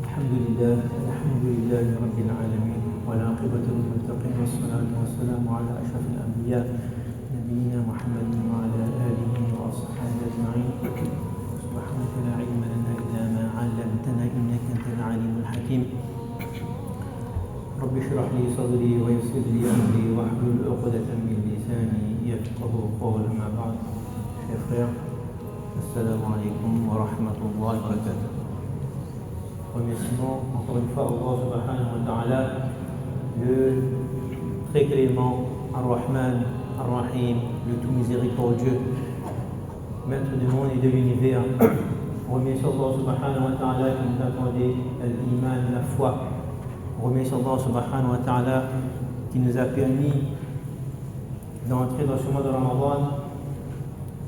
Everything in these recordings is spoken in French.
الحمد لله رب العالمين والعاقبة للمتقين والصلاة والسلام على أشرف الأنبياء نبينا محمد وعلى آله وأصحابه أجمعين. سبحانك لا علم لنا إلا ما علمتنا إنك أنت العليم الحكيم. رب اشرح لي صدري ويسر لي أمري واحلل عقدة من لساني يفقه قولي. ما بعد. Chers frères, assalamu alaikum wa rahmatullahi wa barakatuh. Remerciement encore une fois Allah subhanahu wa ta'ala, le très clément, Ar-Rahman, Ar-Rahim, le tout miséricordieux, maître du monde et de l'univers. Remercions Allah subhanahu wa ta'ala qui nous a accordé l'iman, la foi. Remercions Allah subhanahu wa ta'ala qui nous a permis d'entrer dans ce mois de Ramadan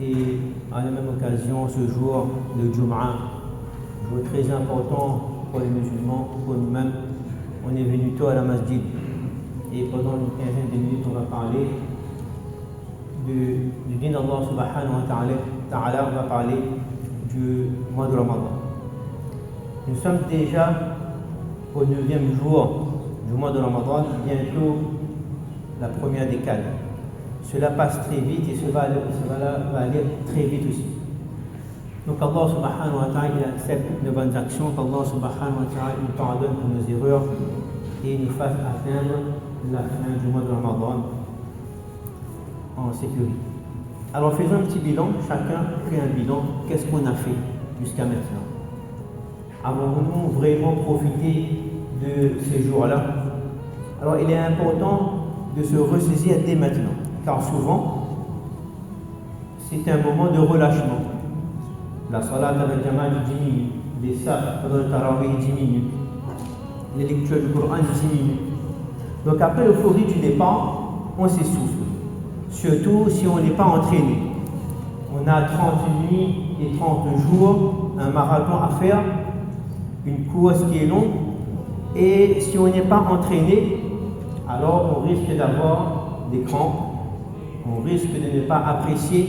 et à la même occasion ce jour, le Jum'ah, jour très important pour les musulmans, pour nous-mêmes. On est venu tôt à la masjid et pendant une quinzaine de minutes on va parler du din d'Allah subhanahu wa ta'ala, on va parler du mois de Ramadan. Nous sommes déjà au 9e jour du mois de Ramadan, bientôt la première décade. Cela passe très vite et cela va aller très vite aussi. Donc Allah subhanahu wa ta'ala il accepte nos bonnes actions, qu'Allah subhanahu wa ta'ala nous pardonne pour nos erreurs et nous fasse atteindre la fin du mois de Ramadan en sécurité. Alors faisons un petit bilan, chacun fait un bilan, qu'est-ce qu'on a fait jusqu'à maintenant? Avons-nous vraiment profité de ces jours-là? Alors il est important de se ressaisir dès maintenant, car souvent c'est un moment de relâchement. La salat avec Jama'a 10 minutes, les safs pendant le tarawih 10 minutes, les lectures du Coran 10 minutes. Donc après l'euphorie du départ, on s'essouffle. Surtout si on n'est pas entraîné. On a 30 nuits et 30 jours, un marathon à faire, une course qui est longue. Et si on n'est pas entraîné, alors on risque d'avoir des crampes, on risque de ne pas apprécier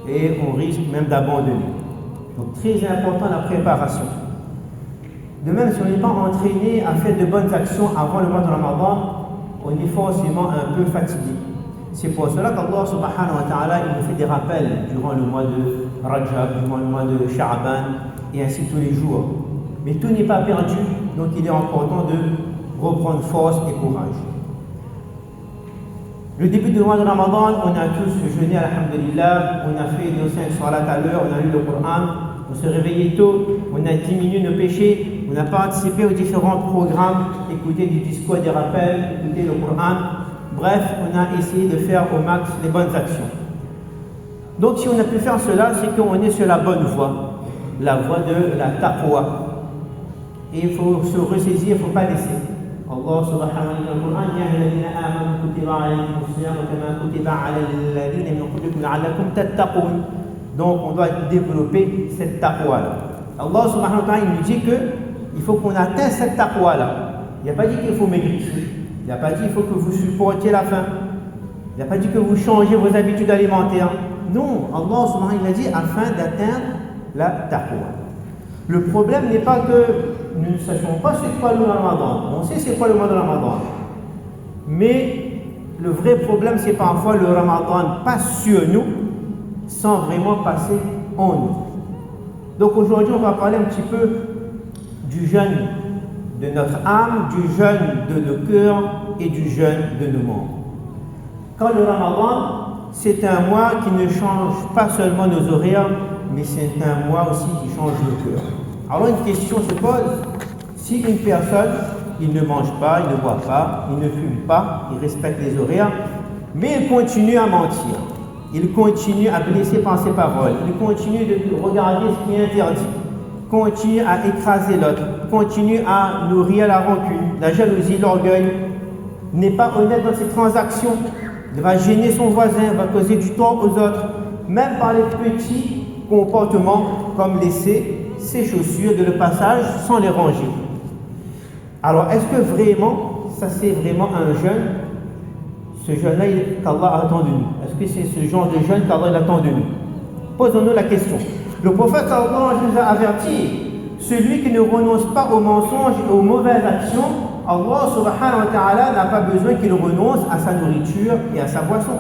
et on risque même d'abandonner. Donc très important la préparation. De même, si on n'est pas entraîné à faire de bonnes actions avant le mois de Ramadan, on est forcément un peu fatigué. C'est pour cela qu'Allah subhanahu wa ta'ala il nous fait des rappels durant le mois de Rajab, durant le mois de Sha'ban et ainsi tous les jours. Mais tout n'est pas perdu, donc il est important de reprendre force et courage. Le début du mois de Ramadan, on a tous jeûné, alhamdulillah, on a fait nos 5 salats à l'heure, on a lu le Coran, on s'est réveillé tôt, on a diminué nos péchés, on a participé aux différents programmes, écouté des discours, des rappels, écouté le Coran. Bref, on a essayé de faire au max les bonnes actions. Donc si on a pu faire cela, c'est qu'on est sur la bonne voie, la voie de la taqwa. Et il faut se ressaisir, il ne faut pas laisser. Allah subhanahu wa ta'ala ya ayyuhalladhina amanu kutiba alaykumus siyam kama kutiba alal ladhina min qablikum la'allakum tattaqun. Donc on doit développer cette taqwa là. Allah subhanahu wa ta'ala il nous dit qu'il faut qu'on atteigne cette taqwa là. Il n'a pas dit qu'il faut maigrir. Il n'a pas dit qu'il faut que vous supportiez la faim. Il n'a pas dit que vous changez vos habitudes alimentaires. Non, Allah subhanahu wa ta'ala il a dit afin d'atteindre la taqwa. Le problème n'est pas que nous ne sachions pas c'est quoi le Ramadan. On sait c'est quoi le mois de Ramadan. Mais le vrai problème, c'est parfois le Ramadan passe sur nous sans vraiment passer en nous. Donc aujourd'hui, on va parler un petit peu du jeûne de notre âme, du jeûne de nos cœurs et du jeûne de nos membres. Quand le Ramadan, c'est un mois qui ne change pas seulement nos horaires, mais c'est un mois aussi qui change le cœur. Alors une question se pose, si une personne, il ne mange pas, il ne boit pas, il ne fume pas, il respecte les horaires, mais il continue à mentir, il continue à blesser par ses paroles, il continue de regarder ce qui est interdit, continue à écraser l'autre, continue à nourrir la rancune, la jalousie, l'orgueil, n'est pas honnête dans ses transactions, il va gêner son voisin, va causer du tort aux autres, même par les petits comportements comme laisser ses chaussures de le passage sans les ranger. Alors est-ce que vraiment, ça c'est vraiment un jeûne ce jeûne-là qu'Allah attend de nous? Est-ce que c'est ce genre de jeûne qu'Allah attend de nous? Posons-nous la question. Le prophète sallallahu alayhi wa sallam a averti, celui qui ne renonce pas aux mensonges et aux mauvaises actions, Allah subhanahu wa ta'ala n'a pas besoin qu'il renonce à sa nourriture et à sa boisson.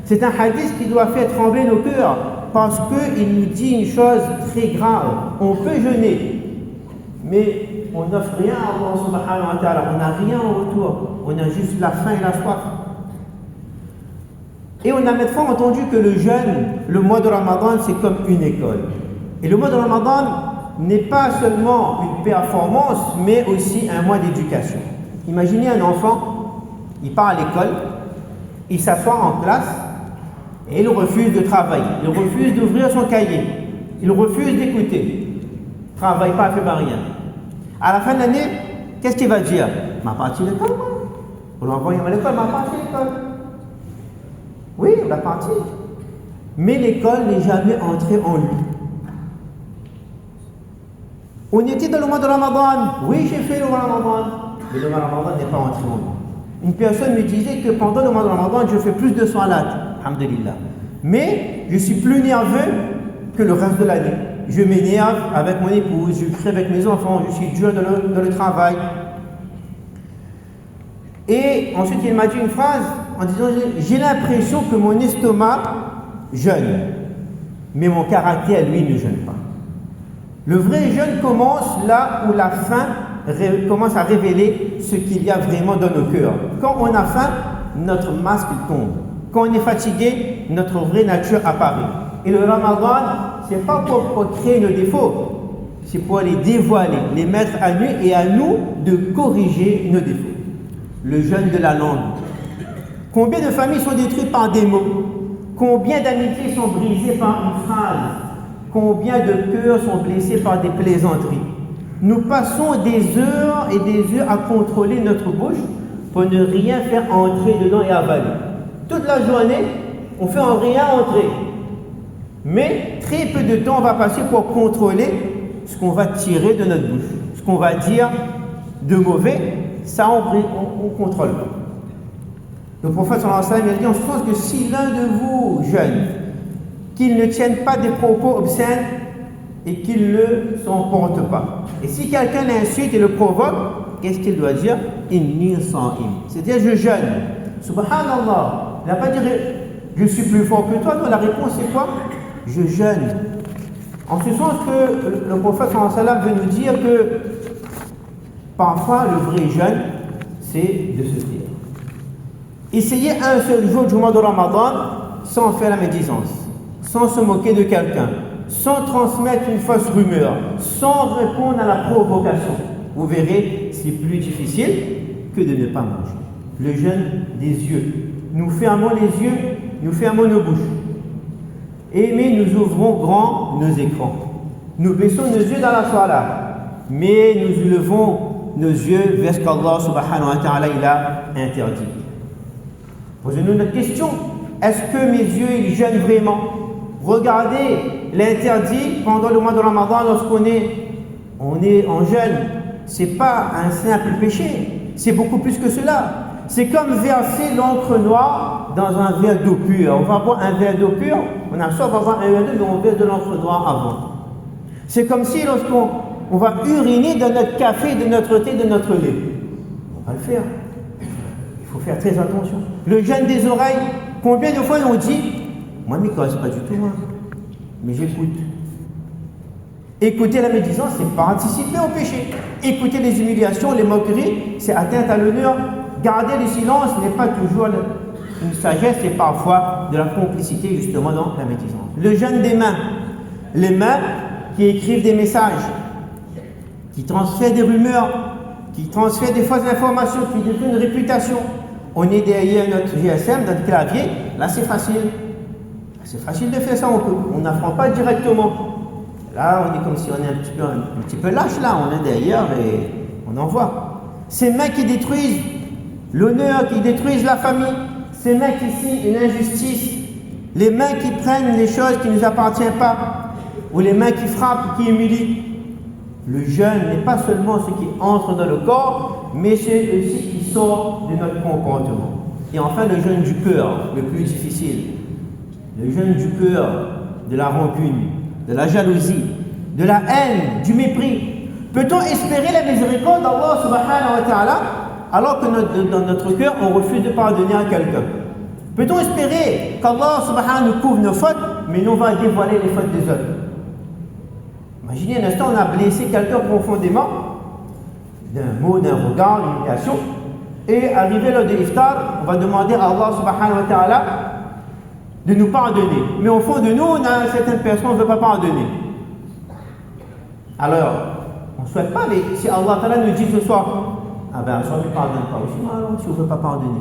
C'est un hadith qui doit faire trembler nos cœurs parce qu'il nous dit une chose très grave. On peut jeûner, mais on n'offre rien à Allah subhanahu wa ta'ala. On n'a rien en retour. On a juste la faim et la soif. Et on a maintes fois entendu que le jeûne, le mois de Ramadan, c'est comme une école. Et le mois de Ramadan n'est pas seulement une performance, mais aussi un mois d'éducation. Imaginez un enfant, il part à l'école, il s'assoit en classe, et il refuse de travailler, il refuse d'ouvrir son cahier, il refuse d'écouter. Il ne travaille pas, il ne fait rien. À la fin de l'année, qu'est-ce qu'il va dire? Ma partie de l'école, moi. On l'envoie à l'école, ma partie de l'école. Oui, on l'a parti. Mais l'école n'est jamais entrée en lui. On était dans le mois de Ramadan. Oui, j'ai fait le mois de Ramadan. Mais le mois de Ramadan n'est pas entré en lui. Une personne me disait que pendant le mois de Ramadan, je fais plus de salat. Alhamdulillah. Mais je suis plus nerveux que le reste de l'année. Je m'énerve avec mon épouse, je crie avec mes enfants, je suis dur dans le travail. Et ensuite, il m'a dit une phrase en disant, j'ai l'impression que mon estomac jeûne, mais mon caractère, lui, ne jeûne pas. Le vrai jeûne commence là où la faim commence à révéler ce qu'il y a vraiment dans nos cœurs. Quand on a faim, notre masque tombe. Quand on est fatigué, notre vraie nature apparaît. Et le Ramadan, ce n'est pas pour créer nos défauts, c'est pour les dévoiler, les mettre à nu et à nous de corriger nos défauts. Le jeûne de la langue. Combien de familles sont détruites par des mots? Combien d'amitiés sont brisées par une phrase? Combien de cœurs sont blessés par des plaisanteries? Nous passons des heures et des heures à contrôler notre bouche pour ne rien faire entrer dedans et avaler. Toute la journée, on fait en rien entrer. Mais très peu de temps va passer pour contrôler ce qu'on va tirer de notre bouche. Ce qu'on va dire de mauvais, ça on contrôle. Le prophète sallallahu alayhi wa sallam a dit en ce sens que si l'un de vous jeûne, qu'il ne tienne pas des propos obscènes et qu'il ne s'en porte pas. Et si quelqu'un l'insulte et le provoque, qu'est-ce qu'il doit dire? Inni sa'im. C'est-à-dire je jeûne. Subhanallah. Il n'a pas dit je suis plus fort que toi. Non, la réponse c'est quoi? Je jeûne. En ce sens que le prophète sallallahu alayhi wa sallam veut nous dire que parfois le vrai jeûne, c'est de se taire. Essayez un seul jour du mois de Ramadan sans faire la médisance, sans se moquer de quelqu'un, sans transmettre une fausse rumeur, sans répondre à la provocation. Vous verrez, c'est plus difficile que de ne pas manger. Le jeûne des yeux. Nous fermons les yeux, nous fermons nos bouches. Mais nous ouvrons grand nos écrans. Nous baissons nos yeux dans la salat, mais nous levons nos yeux vers ce qu'Allah subhanahu wa ta'ala il a interdit. Posez-nous notre question. Est-ce que mes yeux ils jeûnent vraiment? Regardez l'interdit pendant le mois de Ramadan lorsqu'on est en jeûne. Ce n'est pas un simple péché, c'est beaucoup plus que cela. C'est comme verser l'encre noire dans un verre d'eau pure. On va boire un verre d'eau pure, on a soit on va boire un verre d'eau, mais on verse de l'encre noire avant. C'est comme si lorsqu'on va uriner dans notre café, de notre thé, de notre lait. On va le faire. Il faut faire très attention. Le jeûne des oreilles, combien de fois on dit moi, je ne m'écosse pas du tout, hein, mais j'écoute. Écouter la médisance, c'est participer au péché. Écouter les humiliations, les moqueries, c'est atteinte à l'honneur. Garder le silence n'est pas toujours une sagesse, c'est parfois de la complicité justement dans la médisance. Le jeûne des mains. Les mains qui écrivent des messages, qui transfèrent des rumeurs, qui transfèrent des fausses informations, qui détruisent une réputation. On est derrière notre GSM, notre clavier, là c'est facile. C'est facile de faire ça, on n'apprend pas directement. Là, on est comme si on est un petit peu lâche, là, on est derrière et on envoie. Ces mains qui détruisent l'honneur, qui détruisent la famille, ces mains qui signent une injustice, les mains qui prennent les choses qui ne nous appartiennent pas, ou les mains qui frappent, qui humilient. Le jeûne n'est pas seulement ce qui entre dans le corps, mais c'est aussi ce qui sort de notre comportement. Et enfin, le jeûne du cœur, le plus difficile. Le jeûne du cœur, de la rancune, de la jalousie, de la haine, du mépris. Peut-on espérer la miséricorde d'Allah subhanahu wa ta'ala alors que dans notre cœur, on refuse de pardonner à quelqu'un? Peut-on espérer qu'Allah subhanahu nous couvre nos fautes, mais nous va dévoiler les fautes des autres? Imaginez un instant, on a blessé quelqu'un profondément, d'un mot, d'un regard, d'une humiliation, et arrivé l'heure de l'iftar, on va demander à Allah subhanahu wa ta'ala de nous pardonner. Mais au fond de nous, on a certaines personnes qui ne veulent pas pardonner. Alors, on ne souhaite pas, mais si Allah ta'ala nous dit ce soir, ah ben, soit ne pardonne pas aussi, alors si on ne veut pas pardonner.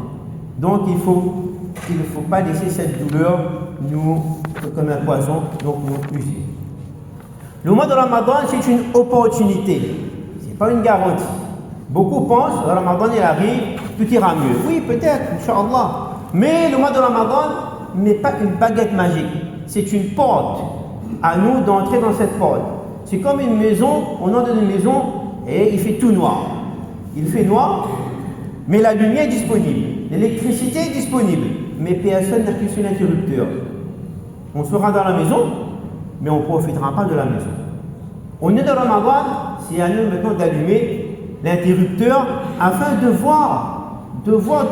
Donc il ne faut pas laisser cette douleur nous, comme un poison, donc nous user. Le mois de Ramadan, c'est une opportunité, ce n'est pas une garantie. Beaucoup pensent, le Ramadan il arrive, tout ira mieux. Oui, peut-être, Inch'Allah. Mais le mois de Ramadan n'est pas une baguette magique. C'est une porte. À nous d'entrer dans cette porte. C'est comme une maison, on entre dans une maison et il fait tout noir. Il fait noir, mais la lumière est disponible. L'électricité est disponible, mais personne n'appuie sur l'interrupteur. On sera dans la maison, mais on ne profitera pas de la maison. On est dans Ramadan, c'est à nous maintenant d'allumer l'interrupteur afin de voir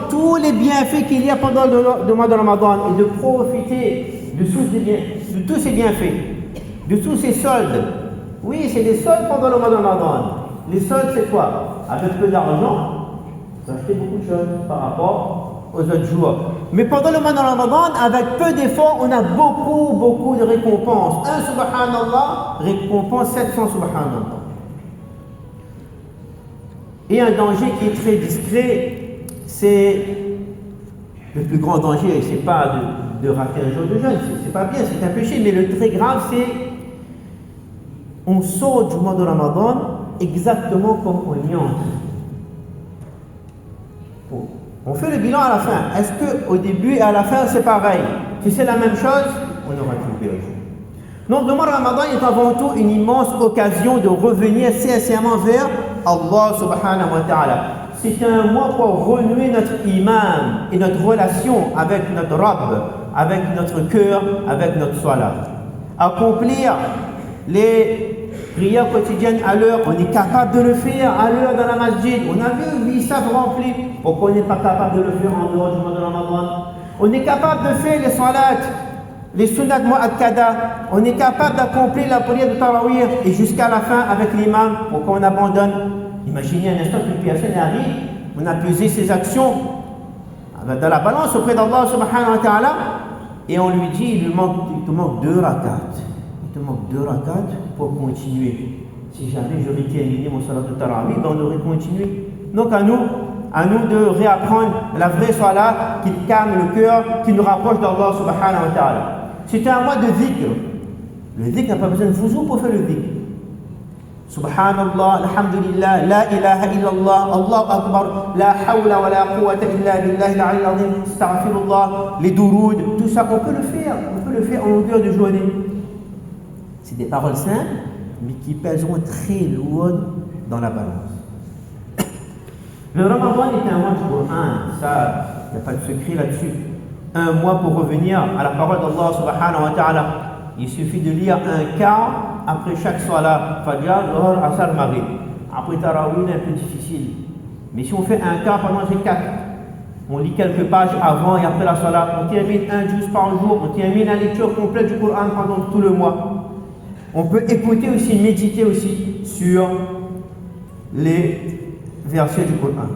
tous les bienfaits qu'il y a pendant le mois de Ramadan et de profiter de tous ces bienfaits, de tous ces soldes. Oui, c'est des soldes pendant le mois de Ramadan. Les soldes, c'est quoi? Avec peu d'argent, vous achetez beaucoup de choses par rapport aux autres jours. Mais pendant le mois de Ramadan, avec peu d'efforts, on a beaucoup de récompenses. Un subhanallah récompense 700 subhanallah. Et un danger qui est très discret, c'est le plus grand danger, c'est pas de rater un jour de jeûne, c'est pas bien, c'est un péché, mais le très grave, c'est on sort du mois de Ramadan exactement comme on y entre. On fait le bilan à la fin. Est-ce qu'au début et à la fin c'est pareil? Si c'est la même chose, on aura tout perdu. Donc le mois de Ramadan est avant tout une immense occasion de revenir sincèrement vers Allah subhanahu wa ta'ala. C'est un mois pour renouer notre iman et notre relation avec notre Rabb, avec notre cœur, avec notre salat. Accomplir les prières quotidiennes à l'heure, on est capable de le faire à l'heure dans la masjid. On a vu, oui, ça rempli. Pourquoi on n'est pas capable de le faire en dehors du mois de Ramadan? On est capable de faire les salats, les sunnat mu'akkada. On est capable d'accomplir la prière de Tarawih et jusqu'à la fin avec l'imam. Pourquoi on abandonne? Imaginez un instant qu'une personne arrive, on a pesé ses actions dans la balance auprès d'Allah subhanahu wa ta'ala et on lui dit, il te manque 2 rakats. Il te manque 2 rakats pour continuer. Si jamais j'aurais terminé mon salat de Tarawih, ben on aurait continué. Donc à nous de réapprendre la vraie salat qui calme le cœur, qui nous rapproche d'Allah subhanahu wa ta'ala. C'est un mois de dhikr. Le dhikr n'a pas besoin de wuzu pour faire le dhikr. Subhanallah, alhamdulillah, la ilaha illallah, Allahu akbar, la hawla wa la quwwata illa billahi al-'ali al-'azim, astaghfirullah, les douroud, tout ça, on peut le faire en longueur de journée. C'est des paroles simples, mais qui pèseront très lourd dans la balance. Le Ramadan est un mois du Coran, ça, il n'y a pas de secret là-dessus. Un mois pour revenir à la parole d'Allah subhanahu wa ta'ala. Il suffit de lire un quart après chaque salat, Fajr, Dhuhr, Asr, Maghrib. Après Tarawih, c'est un peu difficile. Mais si on fait un quart pendant ces 4, on lit quelques pages avant et après la salat, on termine un juz par jour, on termine la lecture complète du Coran pendant tout le mois. On peut écouter aussi, méditer aussi sur les versets du Coran.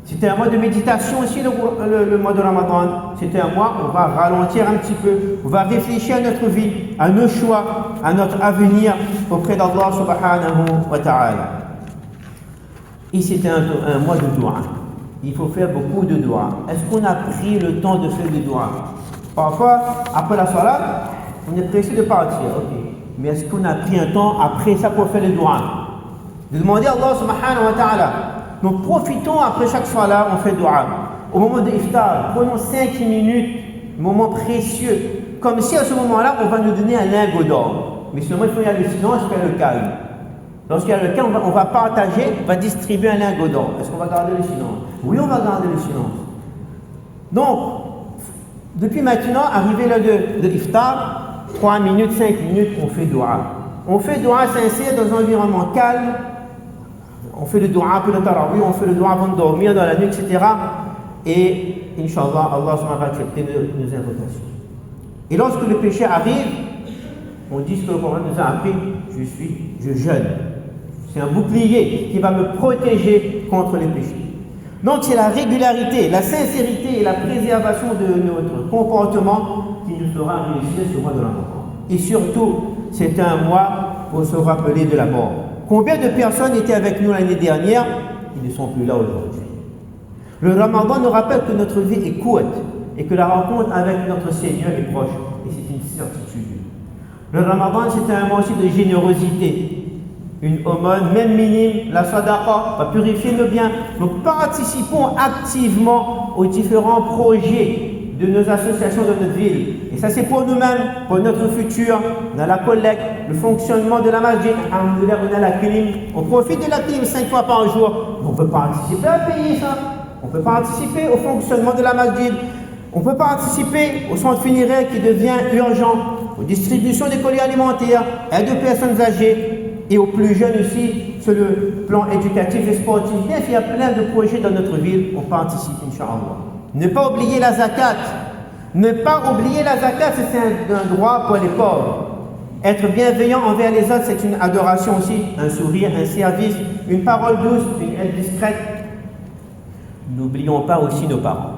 C'était un mois de méditation aussi, le mois de Ramadan. C'était un mois où on va ralentir un petit peu, on va réfléchir à notre vie, à nos choix, à notre avenir auprès d'Allah subhanahu wa ta'ala. Et c'était un mois de dua. Il faut faire beaucoup de dua. Est-ce qu'on a pris le temps de faire des dua? Parfois, après la salat, on est pressé de partir, ok. Mais est-ce qu'on a pris un temps après ça pour faire les dua? De demander à Allah subhanahu wa ta'ala. Donc profitons après chaque salat, on fait dua. Au moment de iftar, prenons 5 minutes, moment précieux. Comme si à ce moment-là, on va nous donner un lingot d'or. Mais seulement il faut y aller, sinon je fais le calme. Lorsqu'il y a le calme, on va partager, on va distribuer un lingot d'or. Est-ce qu'on va garder le silence? Oui, on va garder le silence. Donc, depuis maintenant, arrivé l'heure de l'iftar, 3 minutes, 5 minutes, on fait dua. On fait dua sincère dans un environnement calme. On fait le dua pour le tarawih, on fait le dua avant de dormir dans la nuit, etc. Et, Inch'Allah, Allah va accepter nos invocations. Et lorsque le péché arrive, on dit ce que le Coran nous a appris, je jeûne. C'est un bouclier qui va me protéger contre les péchés. Donc c'est la régularité, la sincérité et la préservation de notre comportement qui nous fera réussir ce mois de Ramadan. Et surtout, c'est un mois pour se rappeler de la mort. Combien de personnes étaient avec nous l'année dernière? Ils ne sont plus là aujourd'hui. Le Ramadan nous rappelle que notre vie est courte et que la rencontre avec notre Seigneur est proche. Et c'est une certitude. Le Ramadan, c'est un mois aussi de générosité. Une aumône, même minime, la sadaqa, va purifier nos biens. Donc participons activement aux différents projets de nos associations de notre ville. Et ça c'est pour nous-mêmes, pour notre futur. On a la collecte, le fonctionnement de la masjid, on a la clim. On profite de la clim 5 fois par jour. On peut participer à payer ça. On peut participer au fonctionnement de la masjid. On peut participer au centre funéraire qui devient urgent, aux distributions des colis alimentaires, aide aux personnes âgées. Et aux plus jeunes aussi, sur le plan éducatif et sportif. Bien qu'il y a plein de projets dans notre ville, on participe, Inch'Allah. Ne pas oublier la zakat. Ne pas oublier la zakat, c'est un droit pour les pauvres. Être bienveillant envers les autres, c'est une adoration aussi. Un sourire, un service, une parole douce, une aide discrète. N'oublions pas aussi nos parents.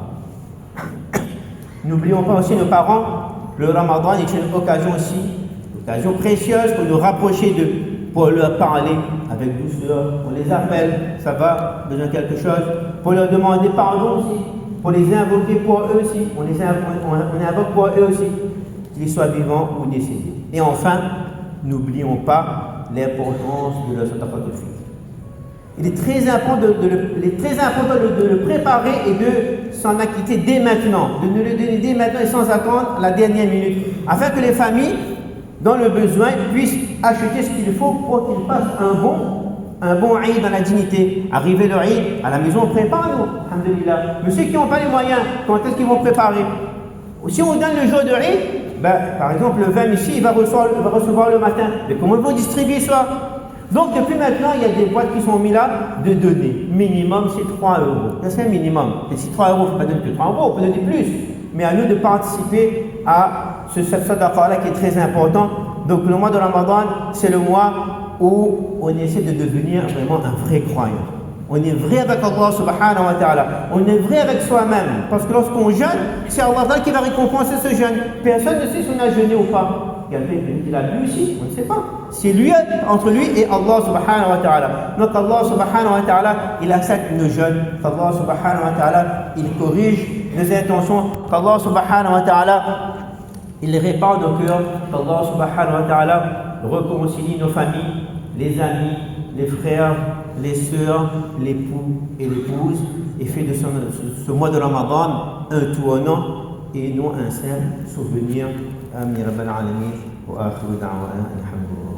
N'oublions pas aussi nos parents. Le Ramadan est une occasion aussi, une occasion précieuse pour nous rapprocher d'eux. Pour leur parler avec douceur, on les appelle, ça va, besoin de quelque chose, pour leur demander pardon aussi, pour les invoquer pour eux aussi, on invoque pour eux aussi, qu'ils soient vivants ou décédés. Et enfin, n'oublions pas l'importance de la sadaqat al-fitr. Il est très important de le préparer et de s'en acquitter dès maintenant, de nous le donner dès maintenant et sans attendre la dernière minute, afin que les familles dans le besoin, puissent acheter ce qu'il faut pour qu'ils passent un bon Eid dans la dignité. Arriver le Eid, à la maison, on prépare, nous, alhamdulillah. Mais ceux qui n'ont pas les moyens, quand est-ce qu'ils vont préparer? Si on donne le jour de Eid, par exemple, le 20 ici, il va recevoir le matin. Mais comment ils vont distribuer ça? Donc, depuis maintenant, il y a des boîtes qui sont mises là de donner. Minimum, c'est 3 euros. C'est un minimum. Et si 3 euros, il ne faut pas donner que 3 euros, on peut donner plus. Mais à nous de participer à ce sadaqa-là qui est très important. Donc le mois de Ramadan, c'est le mois où on essaie de devenir vraiment un vrai croyant. On est vrai avec Allah subhanahu wa ta'ala. On est vrai avec soi-même. Parce que lorsqu'on jeûne, c'est Allah qui va récompenser ce jeûne. Personne ne sait si on a jeûné ou pas. Il y a quelqu'un qui l'a bu ici, on ne sait pas. C'est lui, entre lui et Allah subhanahu wa ta'ala. Donc Allah subhanahu wa ta'ala, il accepte nos jeûnes. Allah subhanahu wa ta'ala, il corrige nos intentions. Allah subhanahu wa ta'ala, il répare nos cœurs. Allah subhanahu wa ta'ala réconcilie nos familles, les amis, les frères, les sœurs, l'époux et l'épouse, et fait de ce mois de Ramadan un tournant et non un simple souvenir. Amin Rabbal Alamin wa akhiru da'wana alhamdulillah.